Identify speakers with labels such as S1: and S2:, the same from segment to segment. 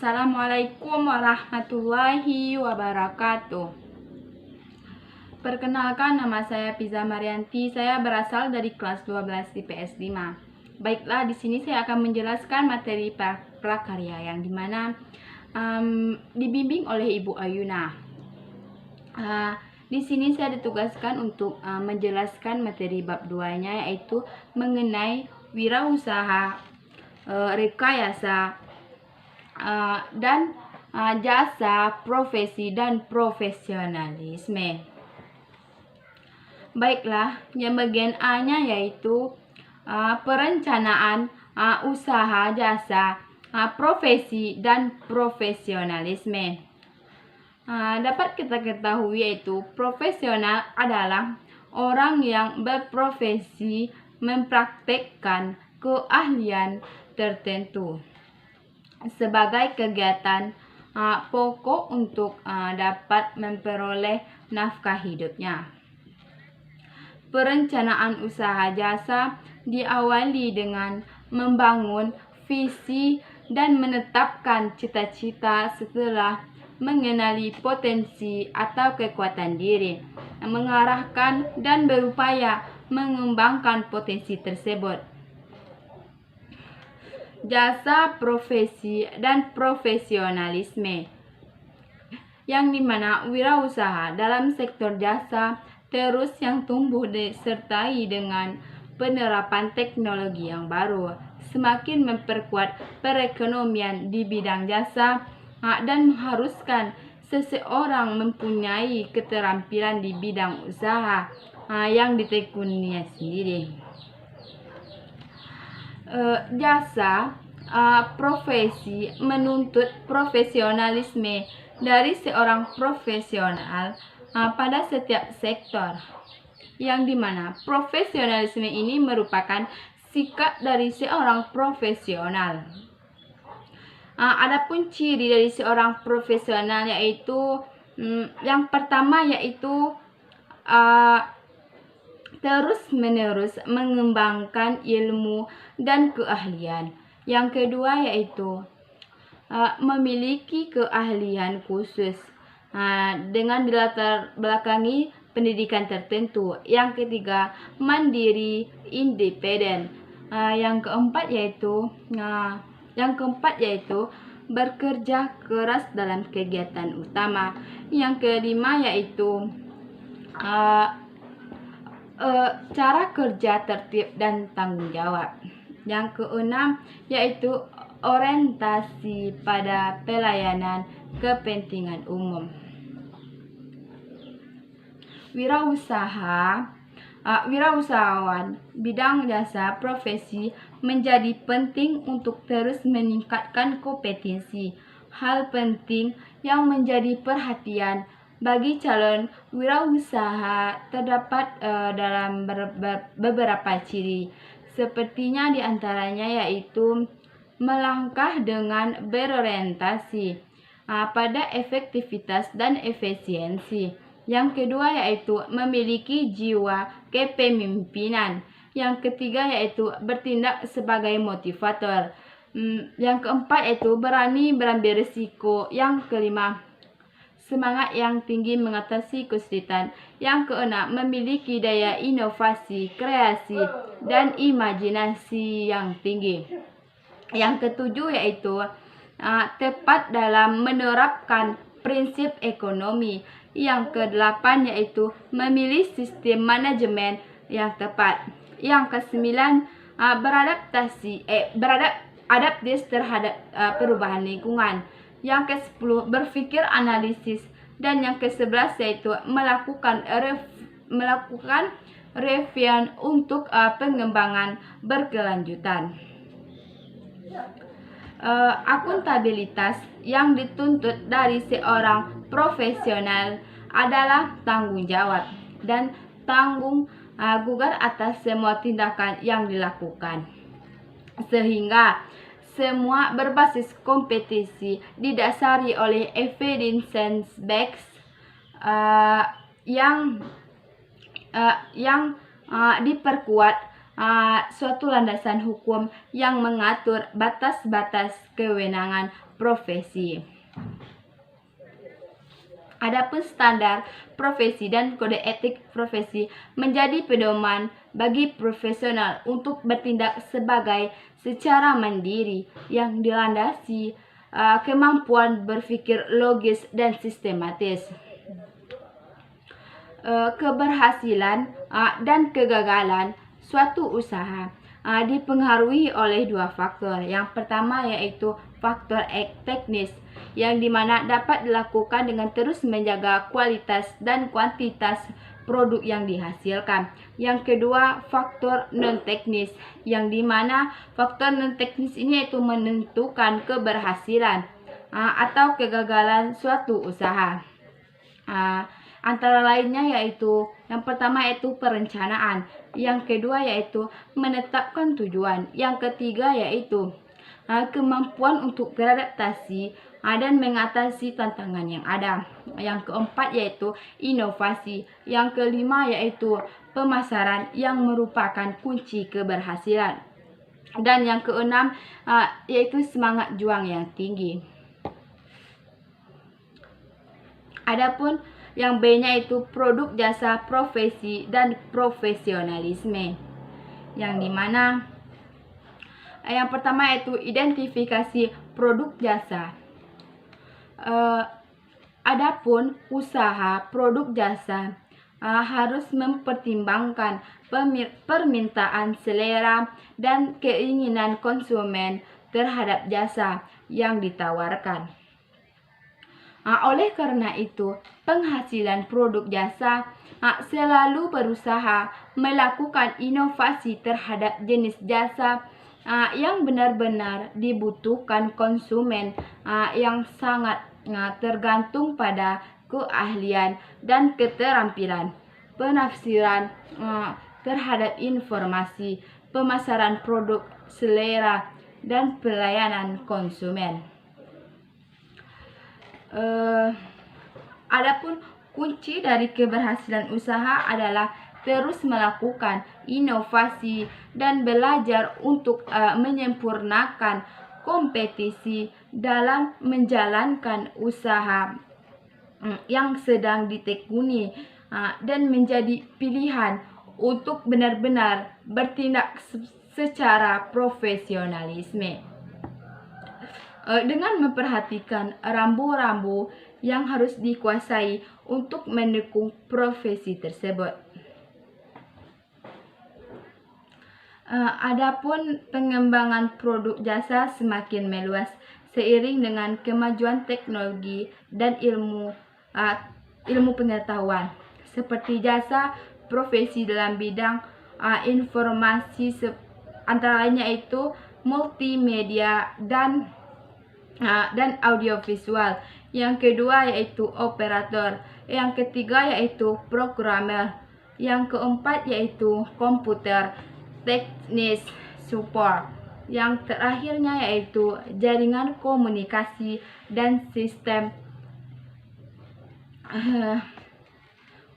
S1: Assalamualaikum warahmatullahi wabarakatuh. Perkenalkan, nama saya Piza Marianti. Saya berasal dari kelas 12 IPS 5. Baiklah, di sini saya akan menjelaskan materi prakarya yang dimana dibimbing oleh Ibu Ayuna. Di sini saya ditugaskan untuk menjelaskan materi bab 2-nya, yaitu mengenai wirausaha, rekayasa, dan jasa, profesi, dan profesionalisme. Baiklah, yang bagian A-nya yaitu perencanaan usaha, jasa, profesi, dan profesionalisme. Dapat kita ketahui yaitu profesional adalah orang yang berprofesi mempraktekkan keahlian tertentu sebagai kegiatan pokok untuk dapat memperoleh nafkah hidupnya. Perencanaan usaha jasa diawali dengan membangun visi dan menetapkan cita-cita setelah mengenali potensi atau kekuatan diri, mengarahkan dan berupaya mengembangkan potensi tersebut. Jasa, profesi, dan profesionalisme, yang dimana wirausaha dalam sektor jasa terus yang tumbuh disertai dengan penerapan teknologi yang baru, semakin memperkuat perekonomian di bidang jasa dan mengharuskan seseorang mempunyai keterampilan di bidang usaha yang ditekuninya sendiri. Jasa, profesi menuntut profesionalisme dari seorang profesional pada setiap sektor, yang dimana profesionalisme ini merupakan sikap dari seorang profesional. Adapun ciri dari seorang profesional yaitu yang pertama yaitu terus-menerus mengembangkan ilmu dan keahlian. Yang kedua yaitu memiliki keahlian khusus dengan dilatar belakangi pendidikan tertentu. Yang ketiga, mandiri, independen. Yang keempat yaitu bekerja keras dalam kegiatan utama. Yang kelima yaitu cara kerja tertib dan tanggung jawab. Yang keenam yaitu orientasi pada pelayanan kepentingan umum. Wirausahawan bidang jasa profesi menjadi penting untuk terus meningkatkan kompetensi. Hal penting yang menjadi perhatian bagi calon wirausaha terdapat dalam beberapa ciri. Sepertinya diantaranya yaitu melangkah dengan berorientasi pada efektivitas dan efisiensi. Yang kedua yaitu memiliki jiwa kepemimpinan. Yang ketiga yaitu bertindak sebagai motivator. Yang keempat yaitu berani mengambil risiko. Yang kelima, semangat yang tinggi mengatasi kesulitan. Yang keenam, memiliki daya inovasi, kreasi, dan imajinasi yang tinggi. Yang ketujuh yaitu tepat dalam menerapkan prinsip ekonomi. Yang kedelapan yaitu memilih sistem manajemen yang tepat. Yang kesembilan, beradaptasi terhadap perubahan lingkungan. Yang ke-10, berpikir analisis. Dan yang ke-11 yaitu melakukan review untuk pengembangan berkelanjutan. Akuntabilitas yang dituntut dari seorang profesional adalah tanggung jawab dan tanggung gugat atas semua tindakan yang dilakukan, sehingga semua berbasis kompetisi didasari oleh evidence-based yang diperkuat suatu landasan hukum yang mengatur batas-batas kewenangan profesi. Adapun standar profesi dan kode etik profesi menjadi pedoman bagi profesional untuk bertindak secara mandiri yang dilandasi kemampuan berpikir logis dan sistematis. Keberhasilan dan kegagalan suatu usaha dipengaruhi oleh dua faktor. Yang pertama yaitu faktor teknis, yang dimana dapat dilakukan dengan terus menjaga kualitas dan kuantitas produk yang dihasilkan. Yang kedua, faktor non-teknis, yang dimana faktor non-teknis ini yaitu menentukan keberhasilan atau kegagalan suatu usaha. Antara lainnya yaitu yang pertama yaitu perencanaan, yang kedua yaitu menetapkan tujuan, yang ketiga yaitu kemampuan untuk beradaptasi dan mengatasi tantangan yang ada, yang keempat yaitu inovasi, yang kelima yaitu pemasaran yang merupakan kunci keberhasilan, dan yang keenam yaitu semangat juang yang tinggi. Adapun yang B-nya itu produk jasa profesi dan profesionalisme, yang dimana yang pertama yaitu identifikasi produk jasa. Adapun usaha produk jasa harus mempertimbangkan permintaan selera dan keinginan konsumen terhadap jasa yang ditawarkan. Oleh karena itu, penghasilan produk jasa selalu berusaha melakukan inovasi terhadap jenis jasa yang benar-benar dibutuhkan konsumen, yang sangat tergantung pada keahlian dan keterampilan penafsiran terhadap informasi, pemasaran produk, selera, dan pelayanan konsumen. Adapun kunci dari keberhasilan usaha adalah terus melakukan inovasi dan belajar untuk menyempurnakan kompetisi dalam menjalankan usaha yang sedang ditekuni, dan menjadi pilihan untuk benar-benar bertindak secara profesionalisme. Dengan memperhatikan rambu-rambu yang harus dikuasai untuk mendukung profesi tersebut. Adapun pengembangan produk jasa semakin meluas seiring dengan kemajuan teknologi dan ilmu pengetahuan, seperti jasa profesi dalam bidang informasi, antara lainnya itu multimedia dan audiovisual. Yang kedua yaitu operator, yang ketiga yaitu programmer, yang keempat yaitu komputer teknis support, yang terakhirnya yaitu jaringan komunikasi dan sistem.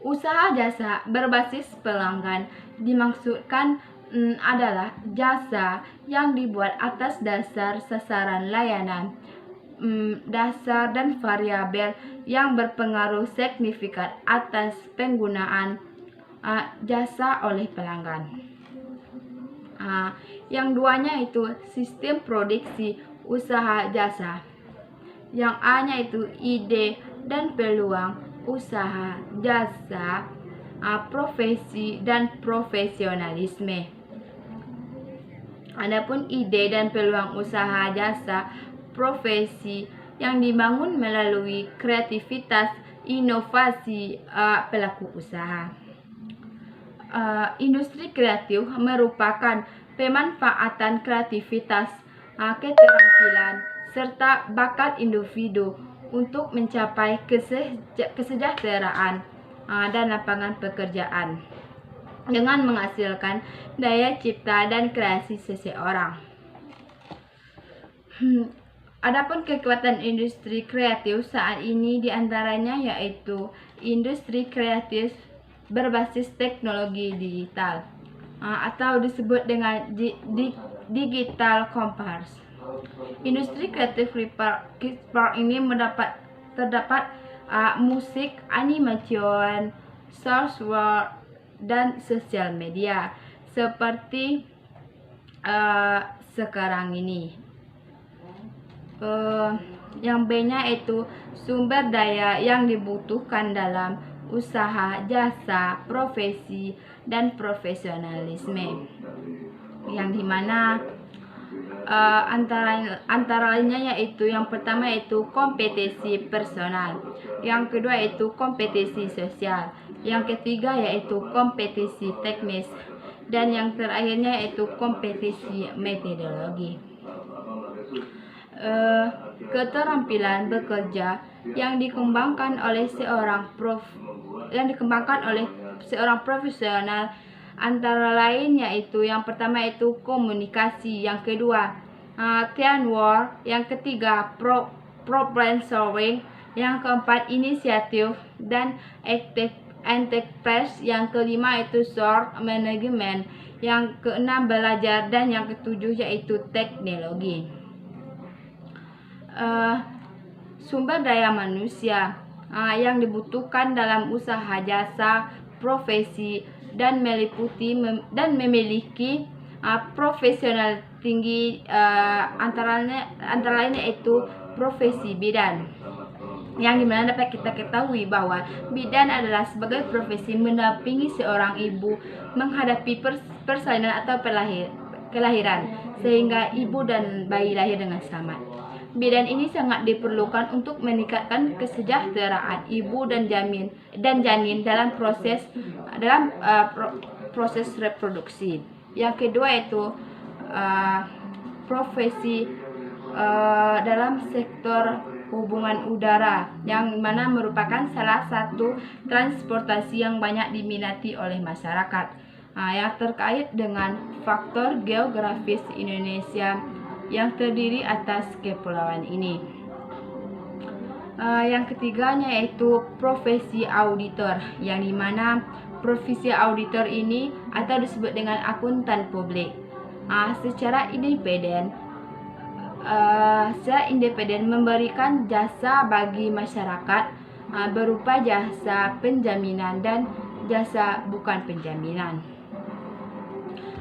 S1: Usaha jasa berbasis pelanggan dimaksudkan adalah jasa yang dibuat atas dasar sasaran layanan, dasar dan variabel yang berpengaruh signifikan atas penggunaan jasa oleh pelanggan. Yang duanya itu sistem produksi usaha jasa. Yang A-nya itu ide dan peluang usaha jasa, profesi dan profesionalisme. Adapun ide dan peluang usaha jasa profesi yang dibangun melalui kreativitas inovasi pelaku usaha. Industri kreatif merupakan pemanfaatan kreativitas, keterampilan, serta bakat individu untuk mencapai kesejahteraan dan lapangan pekerjaan dengan menghasilkan daya cipta dan kreasi seseorang. Adapun kekuatan industri kreatif saat ini diantaranya yaitu industri kreatif berbasis teknologi digital, atau disebut dengan digital commerce. Industri kreatif Flipkart ini terdapat musik, animation, software, dan sosial media seperti sekarang ini. Yang B-nya itu sumber daya yang dibutuhkan dalam usaha, jasa, profesi, dan profesionalisme. Yang dimana antara lainnya yaitu yang pertama yaitu kompetisi personal, yang kedua yaitu kompetisi sosial, yang ketiga yaitu kompetisi teknis, dan yang terakhirnya yaitu kompetisi metodologi. Keterampilan bekerja yang dikembangkan oleh seorang profesional antara lain yaitu yang pertama yaitu komunikasi, yang kedua teamwork, yang ketiga problem solving, yang keempat inisiatif dan enterprise, yang kelima itu short management, yang keenam belajar, dan yang ketujuh yaitu teknologi. Sumber daya manusia yang dibutuhkan dalam usaha, jasa, profesi, dan memiliki profesional tinggi, antara lain yaitu profesi bidan, yang dimana dapat kita ketahui bahwa bidan adalah sebagai profesi mendampingi seorang ibu menghadapi persalinan atau kelahiran sehingga ibu dan bayi lahir dengan selamat. Bidan ini sangat diperlukan untuk meningkatkan kesejahteraan ibu dan janin dalam proses reproduksi. Yang kedua yaitu profesi dalam sektor hubungan udara, yang mana merupakan salah satu transportasi yang banyak diminati oleh masyarakat, yang terkait dengan faktor geografis Indonesia yang terdiri atas kepulauan ini. Yang ketiganya yaitu profesi auditor, yang dimana profesi auditor ini atau disebut dengan akuntan publik secara independen memberikan jasa bagi masyarakat berupa jasa penjaminan dan jasa bukan penjaminan.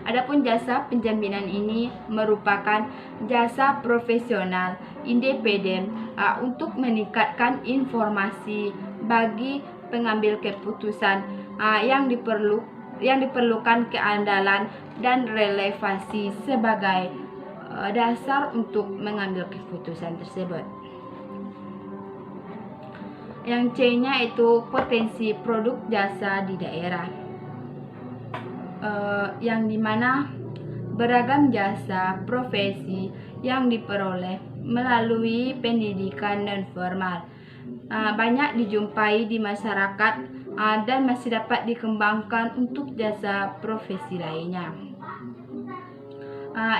S1: Adapun jasa penjaminan ini merupakan jasa profesional independen untuk meningkatkan informasi bagi pengambil keputusan yang diperlukan keandalan dan relevansi sebagai dasar untuk mengambil keputusan tersebut. Yang C-nya itu potensi produk jasa di daerah, yang dimana beragam jasa profesi yang diperoleh melalui pendidikan non formal banyak dijumpai di masyarakat dan masih dapat dikembangkan untuk jasa profesi lainnya.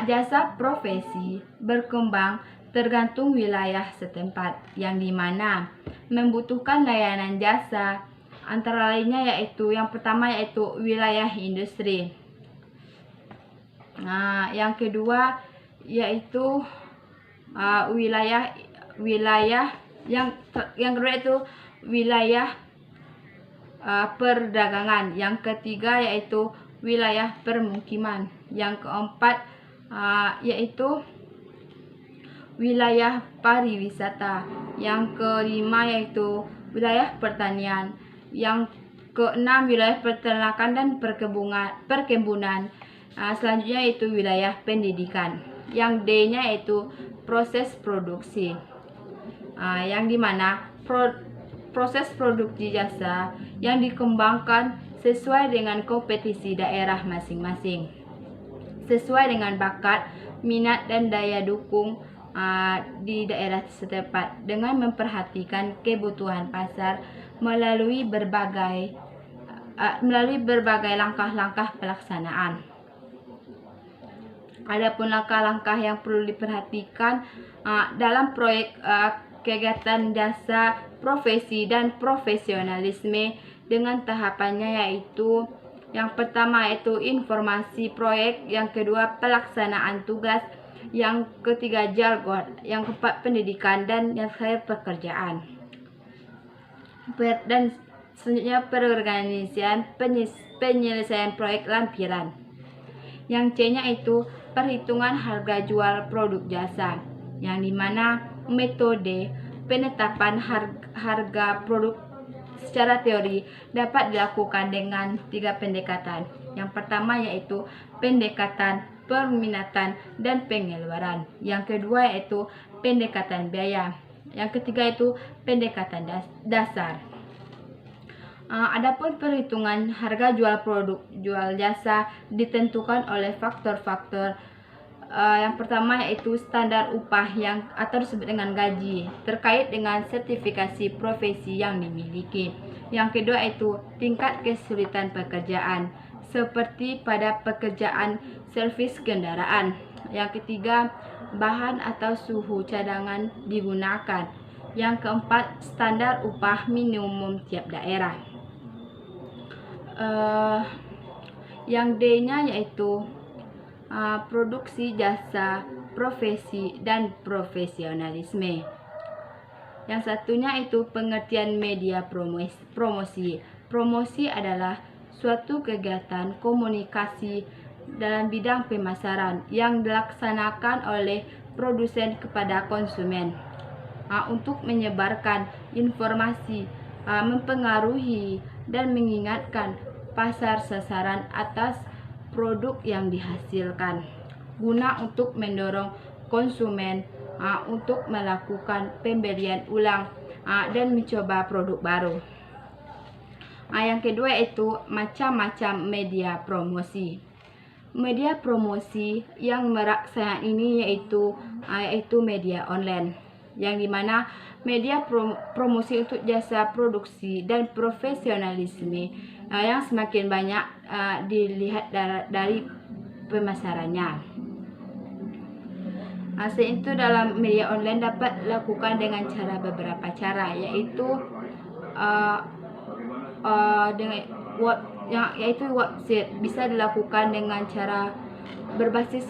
S1: Jasa profesi berkembang tergantung wilayah setempat, yang dimana membutuhkan layanan jasa antara lainnya yaitu yang pertama yaitu wilayah industri. Yang kedua yaitu wilayah perdagangan. Yang ketiga yaitu wilayah permukiman. Yang keempat yaitu wilayah pariwisata. Yang kelima yaitu wilayah pertanian. Yang keenam wilayah peternakan dan perkebunan. Selanjutnya yaitu wilayah pendidikan. Yang D-nya yaitu proses produksi, yang dimana proses produksi jasa yang dikembangkan sesuai dengan kompetisi daerah masing-masing, sesuai dengan bakat, minat, dan daya dukung di daerah setempat, dengan memperhatikan kebutuhan pasar melalui berbagai langkah-langkah pelaksanaan. Adapun langkah-langkah yang perlu diperhatikan dalam proyek kegiatan jasa profesi dan profesionalisme dengan tahapannya yaitu Yang pertama yaitu informasi proyek, yang kedua pelaksanaan tugas, yang ketiga jargon, yang keempat pendidikan, dan yang terakhir pekerjaan. Dan selanjutnya perorganisasian penyelesaian proyek lampiran. Yang C-nya itu perhitungan harga jual produk jasa, yang dimana metode penetapan harga produk secara teori dapat dilakukan dengan 3 pendekatan. Yang pertama yaitu pendekatan peminatan dan pengeluaran. Yang kedua yaitu pendekatan biaya. Yang ketiga itu pendekatan dasar. Adapun perhitungan harga jual produk jual jasa ditentukan oleh faktor-faktor. Yang pertama yaitu standar upah yang atau disebut dengan gaji terkait dengan sertifikasi profesi yang dimiliki. Yang kedua yaitu tingkat kesulitan pekerjaan seperti pada pekerjaan servis kendaraan. Yang ketiga, bahan atau suhu cadangan digunakan. Yang keempat, standar upah minimum tiap daerah. Yang D-nya yaitu produksi jasa, profesi, dan profesionalisme. Yang satunya itu pengertian media promosi. Promosi adalah suatu kegiatan komunikasi dalam bidang pemasaran yang dilaksanakan oleh produsen kepada konsumen untuk menyebarkan informasi, mempengaruhi, dan mengingatkan pasar sasaran atas produk yang dihasilkan guna untuk mendorong konsumen untuk melakukan pembelian ulang dan mencoba produk baru. Yang kedua yaitu macam-macam media promosi. Media promosi yang merak saat ini yaitu media online, yang dimana media promosi untuk jasa produksi dan profesionalisme yang semakin banyak dilihat dari pemasarannya. Selain itu, dalam media online dapat dilakukan dengan beberapa cara, yaitu yaitu website bisa dilakukan dengan cara berbasis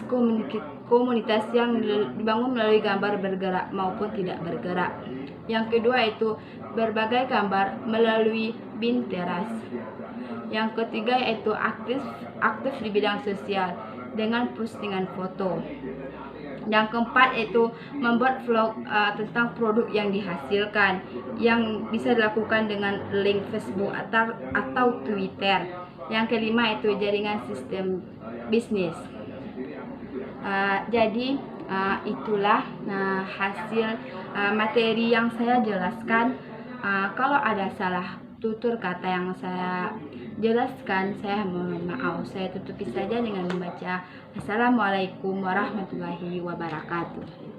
S1: komunitas yang dibangun melalui gambar bergerak maupun tidak bergerak. Yang kedua yaitu berbagai gambar melalui Pinterest. Yang ketiga yaitu aktif di bidang sosial dengan postingan foto. Yang keempat yaitu membuat vlog tentang produk yang dihasilkan, yang bisa dilakukan dengan link Facebook atau Twitter. Yang kelima yaitu jaringan sistem bisnis. Jadi itulah hasil materi yang saya jelaskan. Kalau ada salah tutur kata yang saya jelaskan, saya mohon maaf. Saya tutupi saja dengan membaca Assalamualaikum warahmatullahi wabarakatuh.